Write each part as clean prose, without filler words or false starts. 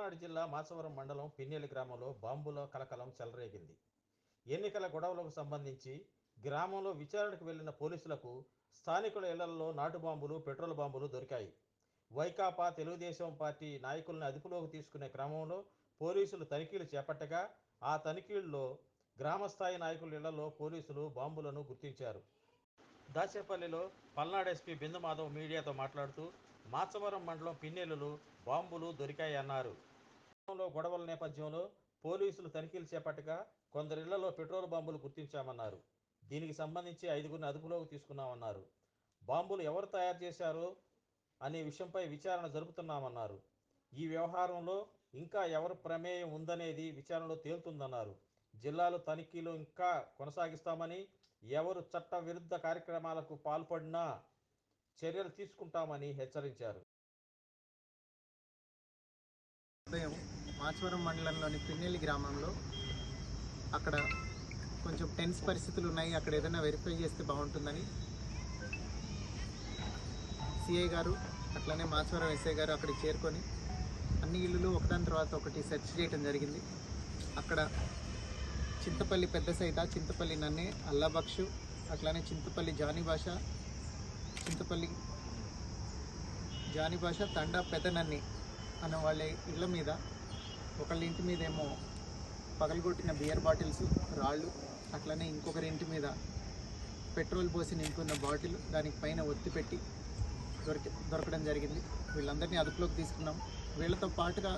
పల్నాడు జిల్లా మాచవరం మండలం పిన్నెల్లి గ్రామంలో బాంబుల కలకలం చెలరేగింది. ఎన్నికల గొడవలకు సంబంధించి గ్రామంలో విచారణకు వెళ్లిన పోలీసులకు స్థానికుల ఇళ్లలో నాటు బాంబులు, పెట్రోల్ బాంబులు దొరికాయి. వైకాపా, తెలుగుదేశం పార్టీ నాయకులను అదుపులోకి తీసుకునే క్రమంలో పోలీసులు తనిఖీలు చేపట్టగా ఆ తనిఖీల్లో గ్రామస్థాయి నాయకుల ఇళ్లలో పోలీసులు బాంబులను గుర్తించారు. దాచేపల్లిలో పల్నాడు ఎస్పీ బిందుమాధవ్ మీడియాతో మాట్లాడుతూ మాచవరం మండలం పిన్నెల్లులో బాంబులు దొరికాయన్నారు. గొడవల నేపథ్యంలో పోలీసులు తనిఖీలు చేపట్టగా కొందరిళ్లలో పెట్రోల్ బాంబులు గుర్తించామన్నారు. దీనికి సంబంధించి 5గురిని అదుపులోకి తీసుకున్నామన్నారు. బాంబులు ఎవరు తయారు చేశారో అనే విషయంపై విచారణ జరుపుతున్నామన్నారు. ఈ వ్యవహారంలో ఇంకా ఎవరు ప్రమేయం ఉందనేది విచారణలో తేలుతుందన్నారు. జిల్లాలో తనిఖీలు ఇంకా కొనసాగిస్తామని, ఎవరు చట్ట విరుద్ధ కార్యక్రమాలకు పాల్పడినా చర్యలు తీసుకుంటామని హెచ్చరించారు. ఉదయం మాచవరం మండలంలోని పిన్నెల్లి గ్రామంలో అక్కడ కొంచెం టెన్స్ పరిస్థితులు ఉన్నాయి, అక్కడ ఏదైనా వెరిఫై చేస్తే బాగుంటుందని సిఐ గారు అట్లనే మాచవరం ఎస్ఐ గారు అక్కడికి చేరుకొని అన్ని ఇళ్ళు ఒకదాని తర్వాత ఒకటి సెర్చ్ చేయడం జరిగింది. అక్కడ చింతపల్లి పెద్ద సైత, చింతపల్లి నన్నే, అల్లాబక్షు, అట్లానే చింతపల్లి జానీ భాష తండా పెద్ద నన్ని అన్న వాళ్ళ ఇళ్ళ మీద, ఒకళ్ళ ఇంటి మీద ఏమో పగలగొట్టిన బియర్ బాటిల్స్, రాళ్ళు, అట్లనే ఇంకొకరి ఇంటి మీద పెట్రోల్ పోసి నింపుకున్న బాటిల్, దానికి పైన ఒత్తి పెట్టి దొరకడం జరిగింది. వీళ్ళందరినీ అదుపులోకి తీసుకున్నాం. వీళ్ళతో పాటుగా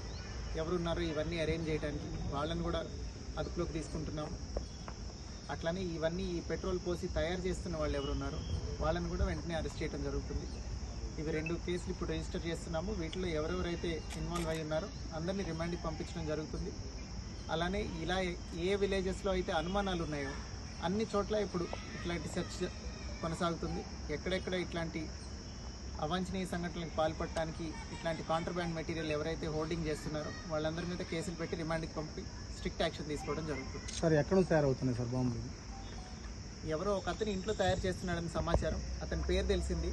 ఎవరున్నారో ఇవన్నీ అరేంజ్ చేయడానికి వాళ్ళని కూడా అదుపులోకి తీసుకుంటున్నాం. అట్లనే ఈ పెట్రోల్ పోసి తయారు చేస్తున్న వాళ్ళు ఎవరున్నారో వాళ్ళని కూడా వెంటనే అరెస్ట్ చేయడం జరుగుతుంది. ఇవి 2 కేసులు ఇప్పుడు రిజిస్టర్ చేస్తున్నాము. వీటిలో ఎవరెవరైతే ఇన్వాల్వ్ అయి ఉన్నారో అందరినీ రిమాండ్కి పంపించడం జరుగుతుంది. అలానే ఇలా ఏ విలేజెస్లో అయితే అనుమానాలు ఉన్నాయో అన్ని చోట్ల ఇప్పుడు ఇట్లాంటి సెర్చ్ కొనసాగుతుంది. ఎక్కడెక్కడ ఇట్లాంటి అవాంఛనీయ సంఘటనలకు పాల్పడటానికి ఇట్లాంటి కాంట్రబ్యాండ్ మెటీరియల్ ఎవరైతే హోల్డింగ్ చేస్తున్నారో వాళ్ళందరి మీద కేసులు పెట్టి రిమాండ్కి పంపి స్ట్రిక్ట్ యాక్షన్ తీసుకోవడం జరుగుతుంది. సార్ ఎక్కడ తయారవుతున్నాయి సార్ బాంబులు? ఎవరో ఒక అతను ఇంట్లో తయారు చేస్తున్నాడని సమాచారం, అతని పేరు తెలిసింది,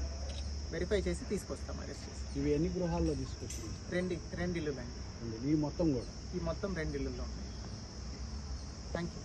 వెరిఫై చేసి తీసుకొస్తాం, అరెస్ట్ చేసి. ఇవి ఎన్ని గృహాల్లో తీసుకొచ్చింది? 2 ఇల్లులు అండి. ఈ మొత్తం కూడా? ఈ మొత్తం 2 ఇల్లుల్లో ఉన్నాయి. Thank you.